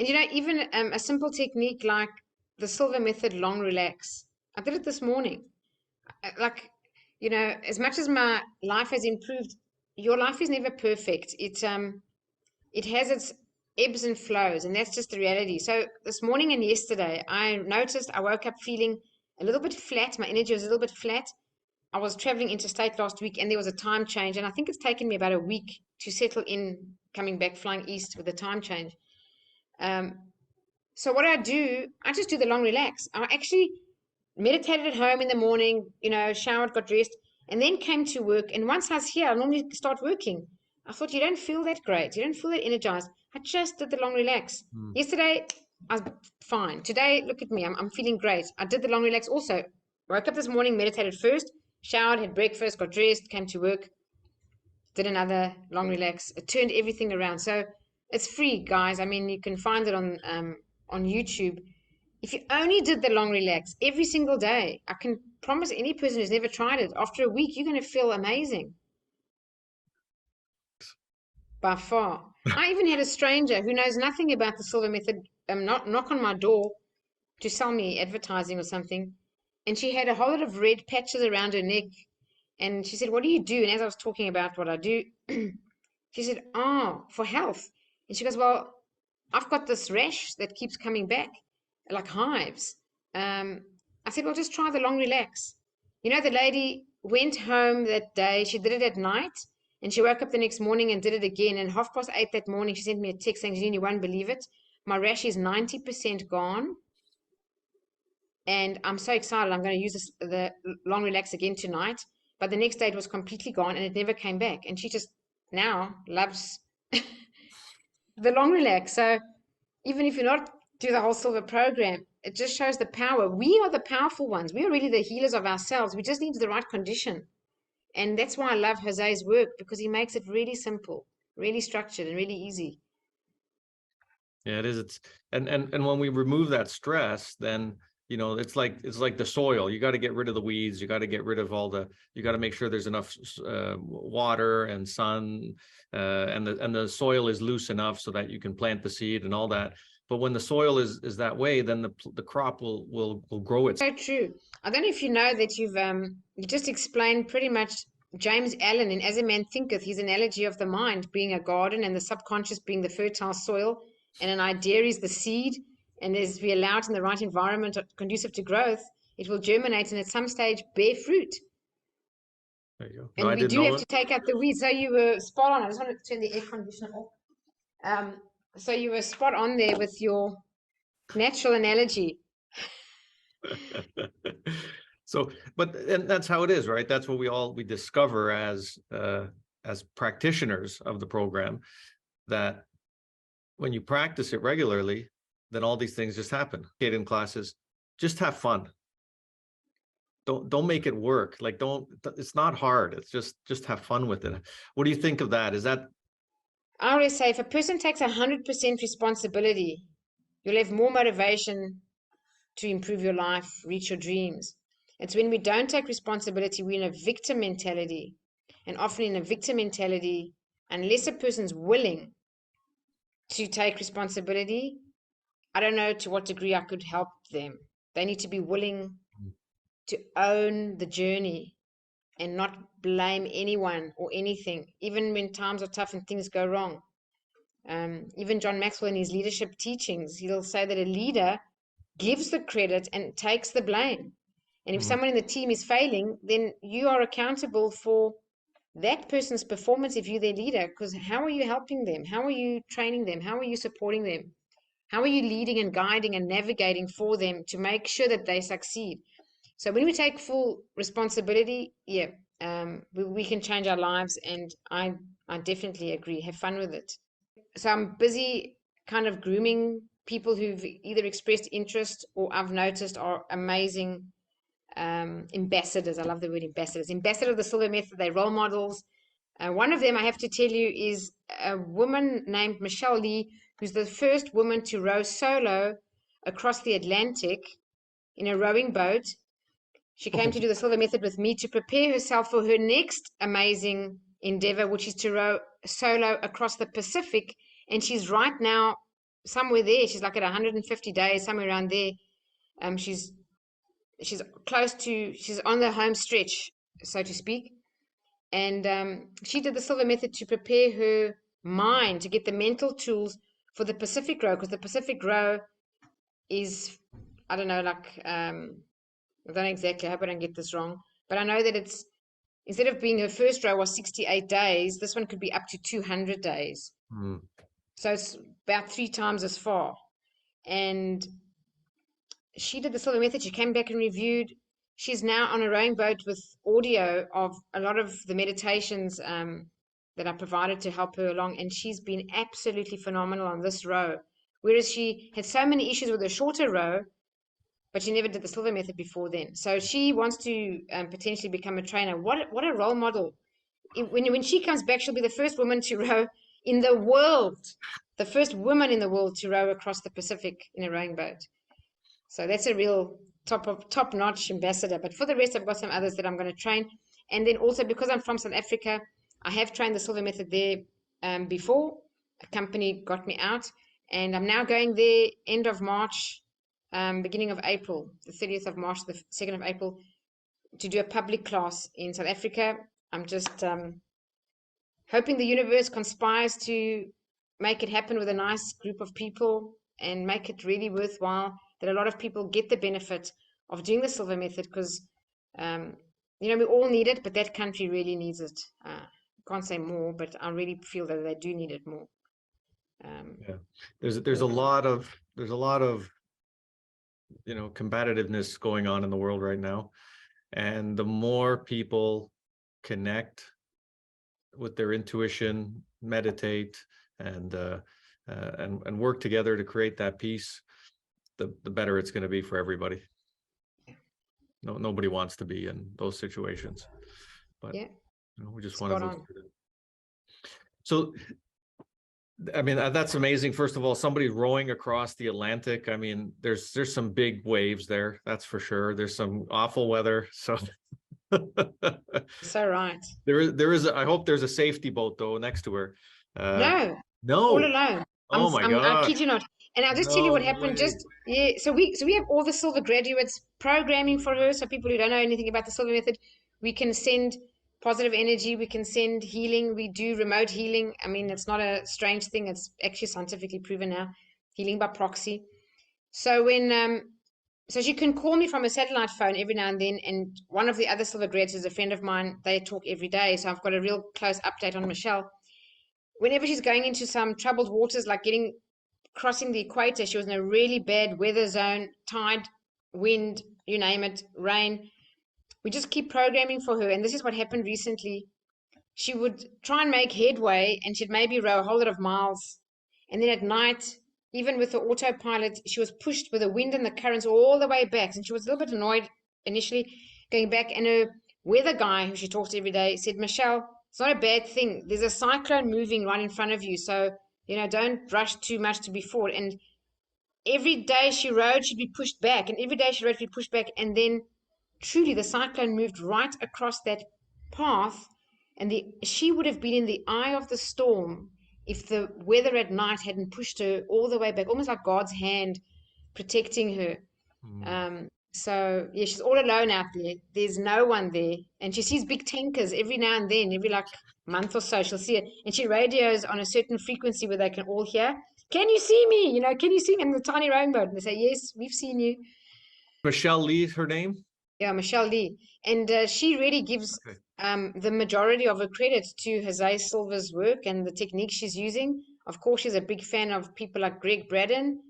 And even a simple technique like the Silva method, long relax. I did it this morning. Like, as much as my life has improved, your life is never perfect. It has its ebbs and flows, and that's just the reality. So this morning and yesterday, I noticed I woke up feeling a little bit flat. My energy was a little bit flat. I was traveling interstate last week, and there was a time change, and I think it's taken me about a week to settle in, coming back, flying east with the time change. So what I do, I just do the long relax. I actually meditated at home in the morning, showered, got dressed, and then came to work. And once I was here, I normally start working. I thought, you don't feel that great. You don't feel that energized. I just did the long relax. Yesterday, I was fine. Today, look at me. I'm feeling great. I did the long relax also. Woke up this morning, meditated first, showered, had breakfast, got dressed, came to work, did another long relax. It turned everything around. So it's free, guys. I mean, you can find it on YouTube. If you only did the long relax every single day, I can promise any person who's never tried it, after a week, you're going to feel amazing. By far. I even had a stranger who knows nothing about the Silva method knock on my door to sell me advertising or something. And she had a whole lot of red patches around her neck. And she said, what do you do? And as I was talking about what I do, she said, oh, for health. And she goes, well, I've got this rash that keeps coming back, like hives. I said, well, just try the long relax. The lady went home that day. She did it at night, and she woke up the next morning and did it again. And 8:30 that morning, she sent me a text saying, Jeanine, you won't believe it. My rash is 90% gone. And I'm so excited. I'm going to use the long relax again tonight. But the next day it was completely gone and it never came back. And she just now loves the long relax. So even if you're not do the whole Silva program, it just shows the power. We are the powerful ones. We are really the healers of ourselves. We just need the right condition. And that's why I love Jose's work, because he makes it really simple, really structured, and really easy. Yeah, it is. It's and when we remove that stress, then it's like the soil. You got to get rid of the weeds. You got to get rid of you got to make sure there's enough water and sun, and the soil is loose enough so that you can plant the seed and all that. But when the soil is that way, then the crop will grow itself. So true. I don't know if you know that you just explained pretty much James Allen in As a Man Thinketh, his analogy of the mind being a garden and the subconscious being the fertile soil, and an idea is the seed. And as we allow it in the right environment conducive to growth, it will germinate and at some stage bear fruit. There you go. And we do have to take out the weeds. So you were spot on. I just wanted to turn the air conditioner off. So you were spot on there with your natural analogy. And that's how it is, right? That's what we discover as practitioners of the program, that when you practice it regularly, then all these things just happen. Get in classes, just have fun. Don't make it work. Like it's not hard. It's just have fun with it. What do you think of that? Is that? I always say if a person takes 100% responsibility, you'll have more motivation to improve your life, reach your dreams. It's when we don't take responsibility, we're in a victim mentality. And often in a victim mentality, unless a person's willing to take responsibility, I don't know to what degree I could help them. They need to be willing to own the journey and not blame anyone or anything, even when times are tough and things go wrong. Even John Maxwell in his leadership teachings, he'll say that a leader gives the credit and takes the blame. And if someone in the team is failing, then you are accountable for that person's performance if you're their leader, because how are you helping them? How are you training them? How are you supporting them? How are you leading and guiding and navigating for them to make sure that they succeed? So when we take full responsibility, we can change our lives, and I definitely agree. Have fun with it. So I'm busy kind of grooming people who've either expressed interest or I've noticed are amazing ambassadors. I love the word ambassadors. Ambassador of the Silva method. They're role models. One of them, I have to tell you, is a woman named Michelle Lee, who's the first woman to row solo across the Atlantic in a rowing boat. She came to do the Silva method with me to prepare herself for her next amazing endeavor, which is to row solo across the Pacific. And she's right now somewhere there. She's like at 150 days, somewhere around there. She's she's on the home stretch, so to speak. And she did the Silva method to prepare her mind to get the mental tools for the Pacific row, because the Pacific row is, I don't know, like, I don't know exactly, I hope I don't get this wrong, but I know that it's, instead of being her first row was 68 days, this one could be up to 200 days. Mm. So it's about 3 times as far. And she did the Silva method. She came back and reviewed. She's now on a rowing boat with audio of a lot of the meditations that I provided to help her along. And she's been absolutely phenomenal on this row. Whereas she had so many issues with her shorter row, but she never did the Silva method before then. So she wants to potentially become a trainer. What a role model. When she comes back, she'll be the first woman to row in the world, the first woman in the world to row across the Pacific in a rowing boat. So that's a real top-notch ambassador. But for the rest, I've got some others that I'm going to train. And then also, because I'm from South Africa, I have trained the Silva method there before. A company got me out, and I'm now going there end of March, beginning of April, the 30th of March, the 2nd of April, to do a public class in South Africa. I'm just hoping the universe conspires to make it happen with a nice group of people and make it really worthwhile, that a lot of people get the benefit of doing the Silva method, because we all need it, but that country really needs it. Can't say more, but I really feel that they do need it more. Yeah, there's a lot of combativeness going on in the world right now, and the more people connect with their intuition, meditate, and work together to create that peace, the better it's going to be for everybody. Nobody wants to be in those situations, but yeah, we just want to. So, I mean, that's amazing. First of all, somebody rowing across the Atlantic. I mean, there's some big waves there, that's for sure. There's some awful weather, so. So right. There is. I hope there's a safety boat though next to her. No, No. all alone. Oh my God. I kid you not. And I'll just tell you what happened. So we have all the Silva graduates programming for her. So people who don't know anything about the Silva method, we can send positive energy, we can send healing, we do remote healing. I mean, it's not a strange thing. It's actually scientifically proven now, healing by proxy. So so she can call me from a satellite phone every now and then, and one of the other Silva grads is a friend of mine. They talk every day, so I've got a real close update on Michelle. Whenever she's going into some troubled waters, like crossing the equator, she was in a really bad weather zone, tide, wind, you name it, rain. We just keep programming for her. And this is what happened recently. She would try and make headway, and she'd maybe row a whole lot of miles. And then at night, even with the autopilot, she was pushed with the wind and the currents all the way back. And she was a little bit annoyed initially going back. And her weather guy, who she talks to every day, said, Michelle, it's not a bad thing. There's a cyclone moving right in front of you. So, don't rush too much to be forward. And every day she rode, she'd be pushed back. And every day she rode, she'd be pushed back. And then truly the cyclone moved right across that path. And she would have been in the eye of the storm if the weather at night hadn't pushed her all the way back, almost like God's hand protecting her. So yeah, she's all alone out there. There's no one there. And she sees big tankers every now and then, every like month or so, she'll see it. And she radios on a certain frequency where they can all hear, can you see me? Can you see me in the tiny rowing boat? And they say, yes, we've seen you. Michelle Lee, her name? Yeah, Michelle Lee. And she really gives the majority of her credit to Jose Silva's work and the technique she's using. Of course, she's a big fan of people like Greg Braden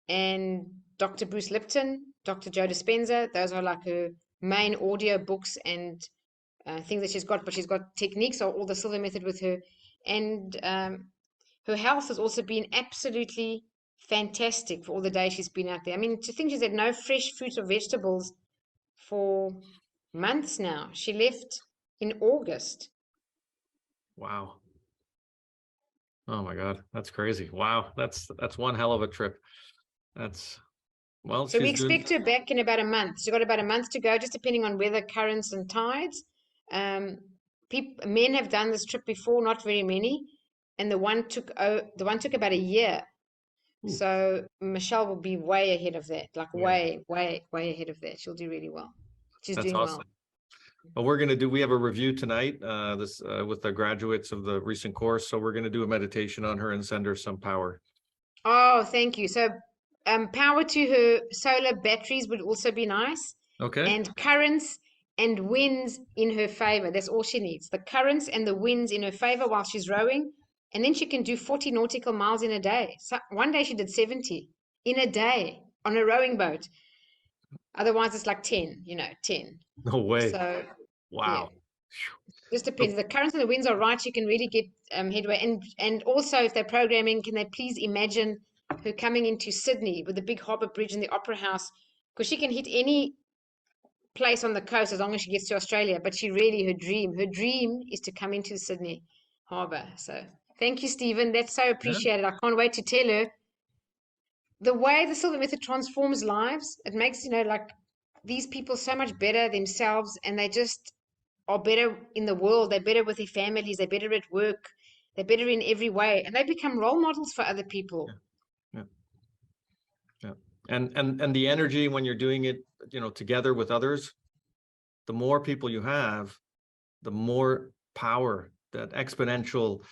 and Dr. Bruce Lipton, Dr. Joe Dispenza. Those are like her main audio books and things that she's got. But she's got techniques or all the Silva method with her. And her health has also been absolutely fantastic for all the days she's been out there. I mean, to think she's had no fresh fruits or vegetables for months now. She left in August. Wow. Oh my God, that's crazy. Wow, that's one hell of a trip. So we expect her back in about a month. She's got about a month to go, just depending on weather, currents, and tides. Men have done this trip before, not very many, and the one took about a year. Ooh, So Michelle will be way ahead of that, like yeah, way ahead of that. She'll do really well. She's that's doing well. awesome. Well, we have a review tonight, with the graduates of the recent course. So we're going to do a meditation on her and send her some power. Oh, thank you. So, power to her solar batteries would also be nice, Okay. and currents and winds in her favor. That's all she needs. The currents and the winds in her favor while she's rowing, and then she can do 40 nautical miles in a day. So one day she did 70 in a day on a rowing boat. Otherwise, it's like 10, 10. No way. So, yeah. Wow. Just So, depends. The currents and the winds are right. You can really get headway. And also, if they're programming, can they please imagine her coming into Sydney with the big harbour bridge and the Opera House? Because she can hit any place on the coast as long as she gets to Australia. But her dream is to come into Sydney harbour. So thank you, Stephen. That's so yeah. appreciated. I can't wait to tell her the way the Silva method transforms lives. It makes, like these people so much better themselves, and they just are better in the world. They're better with their families. They're better at work. They're better in every way, and they become role models for other people. Yeah. Yeah. And the energy when you're doing it, together with others, the more people you have, the more power, that exponential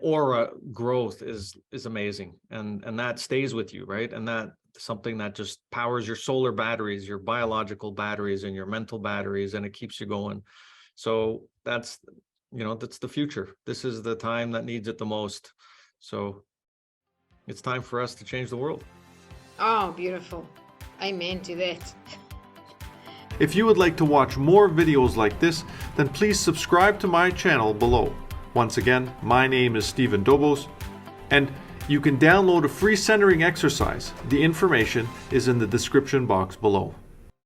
aura growth is amazing, and that stays with you, right? And that something that just powers your solar batteries, your biological batteries, and your mental batteries, and it keeps you going. So that's the future. This is the time that needs it the most. So it's time for us to change the world. Oh, beautiful. Amen to that. If you would like to watch more videos like this, then please subscribe to my channel below. Once again, my name is Stephen Dobos, and you can download a free centering exercise. The information is in the description box below.